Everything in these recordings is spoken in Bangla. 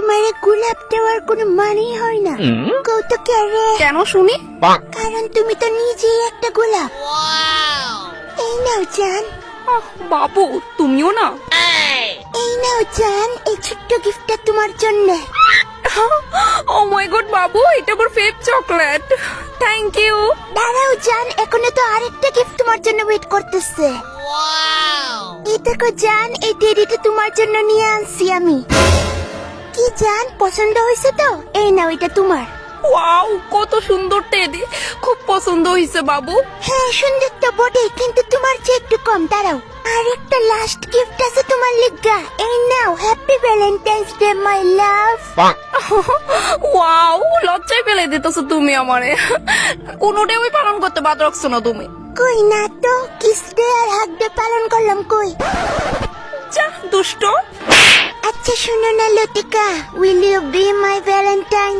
তোমারে গোলাপ দেওয়ার কোনো মানেই হয় না। কৌতুক রে কেন শুনি? কারণ তুমি তো নিজেই একটা গোলাপ। এই নাও জান। বাবু তুমিও না? এই নাও জান, এই ছোট্ট গিফটটা তোমার জন্য। ও মাই গড বাবু, এটা আমার ফেভ চকলেট। Thank you. দাঁড়াও জান, এখনো তো আরেকটা গিফট তোমার জন্য ওয়েট করতেছে। এই দেখো জান, এই টেডিটা তোমার জন্য নিয়ে আনছি আমি। কি জান, পছন্দ হয়েছে তো? এই নাও, এটা তোমার। ওয়াও, কত সুন্দর টেডি, খুব পছন্দ হয়েছে বাবু। হ্যাঁ সুন্দর তো বটে, কিন্তু তোমার চেয়ে একটু কম। দাঁড়াও, আর একটা লাস্ট গিফট আছে তোমার লিগা। এই নাও, happy Valentine's day my love. Wow, লজ্জায় ফেলে দিতেছো তুমি আমারে। কোনোটাই ওই পালন করতে বাদ রাখছো না তুমি। কই না তো, কিস ডে আর হাগ ডে পালন করলাম কই। যা দুষ্ট। আচ্ছা শোনো না Latika, will you be my Valentine?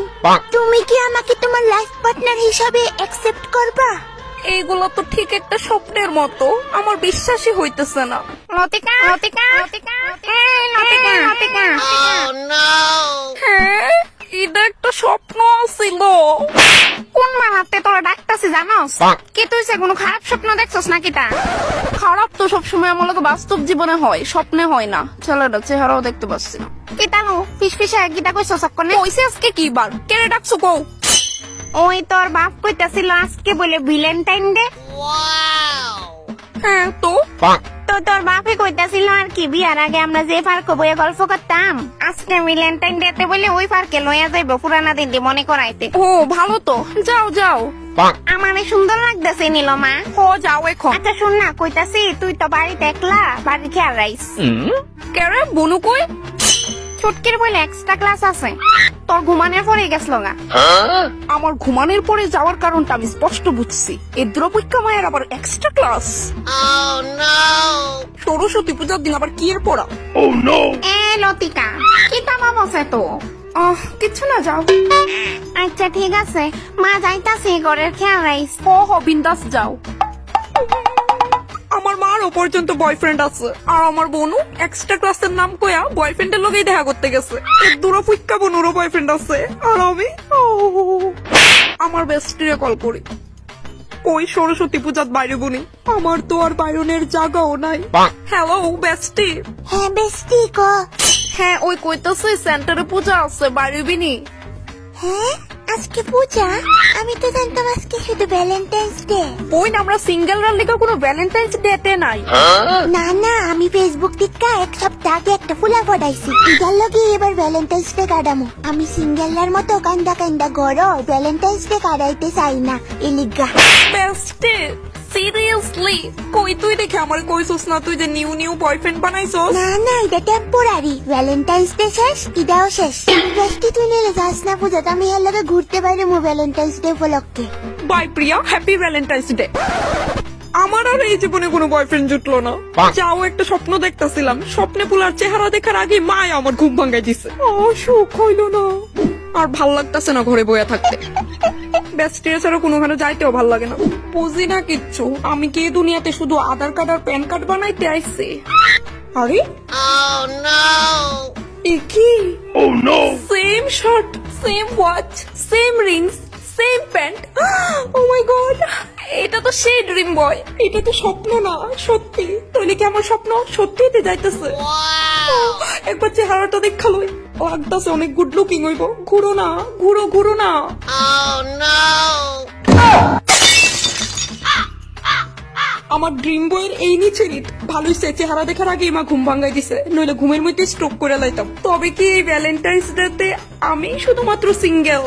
তুমি কি আমাকে তোমার লাইফ পার্টনার হিসাবে অ্যাকসেপ্ট করবা? এইগুলো তো ঠিক একটা স্বপ্নের মতো, আমার বিশ্বাসই হইতেছে না। লতিকা লতিকা লতিকা এই লতিকা লতিকা হ্যাঁ, এটা একটা স্বপ্ন ছিল। কোন মাহাতে তোরা ডাকতাছি জানোস? কি তুই সে কোনো খারাপ স্বপ্ন দেখছস নাকি? তা খারাপ তো সবসময় আমার লোক বাস্তব জীবনে হয়, স্বপ্নে হয় না। ছেলেটা চেহারাও দেখতে পাচ্ছি না। কি তানো ফিস ফিসা গিটা কইছস কোনে? কইছে আজকে কি বার? কেড়ে ডাকছো কও? ওই তোর বাপ কইতাছিল আজকে বলে ভ্যালেন্টাইন ডে। হ্যাঁ তো তো তোর বাপে কইতাছিল আর কি, বিয়ার আগে আমরা যে পার্কে বইয়ে গল্প করতাম, আজকে ভ্যালেন্টাইন ডে তে বলে ওই পার্কে লইয়া যাইবো পুরানা দিন মনে করাইতে। ও ভালো তো, যাও যাও। আমারে সুন্দর লাগতেছে নীলমা। ও যাও এখন। আচ্ছা শুন না, কইতাছি তুই তো বাড়িতে একলা, বাড়ির খেয়াল রাইস। কেরে বনু কই? ছুটকির বলে এক্সট্রা ক্লাস আছে, তোর ঘুমানোর পরে গেছিল গা। আমার ঘুমানোর পরে যাওয়ার কারণটা আমি স্পষ্ট বুঝছি। এই দ্রৌপদীকা মায়ের আবার এক্সট্রা ক্লাস। সরস্বতী পূজার দিন আবার কি এর পড়া? এ লতিকা, কি তামা বসে তো? কিছু না, যাও। আচ্ছা ঠিক আছে, মা যাইতাছি, ঘরের খেয়াল রাইস। হ বিন্দাস যাও। আমার মারও পর্যন্ত বয়ফ্রেন্ড আছে, আর আমার বোনু এক্সট্রা ক্লাসের নাম কয়া বয়ফ্রেন্ডের লগেই দেখা করতে গেছে। দূরা ফুইক্কা বোনুরও বয়ফ্রেন্ড আছে, আর আমি আমার বেস্টিরে কল করি। ওই সরস্বতী পূজার বাইরে বনি, আমার তো আর বাইরনের জায়গাও নাই। হ্যালো বেস্টি। হ্যাঁ বেস্টি ক। হ্যাঁ ওই কইতাছে সেন্টারে পূজা আছে, বাইরে বিনি। হ্যাঁ আজকে পূজা? আমি তো জানতাম আজকে শুধু ভ্যালেন্টাইন্স ডে। ওই না, আমরা সিঙ্গেলরা লিগা কোনো ভ্যালেন্টাইন্স ডেতে নাই। না না, আমি ফেসবুক থেকে এক সপ্তাহ আগে একটা ফুলা পড়াইছি, এটার লগে এবার ভ্যালেন্টাইন্স ডে কাটামো। আমি সিঙ্গেলরার মতো কান্দা কান্দা গড় ভ্যালেন্টাইন্স ডে কাটাইতে চাই না, এলিগা। বেস্টি সিরিয়াসলি কই তুই দেখে আমার কইছস না তুই যে নিউ নিউ বয়ফ্রেন্ড বানাইছস? না না, এটা টেম্পোরারি। ভ্যালেন্টাইন্স ডে শেষ, এটাও শেষ। বেস্টি তুই নিলে যাস না পূজা, আমি এর লগে ঘুরতে পারি মো ভ্যালেন্টাইন্স ডে উপলক্ষে। Bye Priya, happy Valentine's day. আমার আর এই জীবনে কোনো বয়ফ্রেন্ড জুটলো না। যাও, একটা স্বপ্ন দেখতাছিলাম, স্বপ্নে পুলার চেহারা দেখার আগে মায় আমার ঘুম ভাঙাই দিছে। সুখ হইল না, আর ভাল লাগতাছে না ঘরে বইয়া থাকতে। বেস্টিরে ছাড়া কোনোখানে যাইতেও ভাল লাগে না। বুঝি না কিচ্ছু, আমি কি এই দুনিয়াতে শুধু আধার কার্ড আর প্যান কার্ড বানাইতে আইছি? আরে কি same shirt, same watch, same rings, same pant. Oh my God, এটা তো সেই ড্রিম বয়। এটা তো স্বপ্ন না, সত্যি। তাহলে কি আমার স্বপ্ন সত্যিতে যাইতেছে? একবার চেহারাটা দেখালো, লাগতেছে অনেক গুড লুকিং হইব। ঘুরো না, ঘুরো ঘুরো না। আমার ড্রিম বয়ের এই নিচে ভালোই সে চেহারা দেখার আগে মা ঘুম ভাঙ্গাই দিছে, নইলে ঘুমের মধ্যে স্ট্রোক করে লাইতাম। তবে কি এই ভ্যালেন্টাইন্স ডে তে আমি শুধুমাত্র সিঙ্গেল?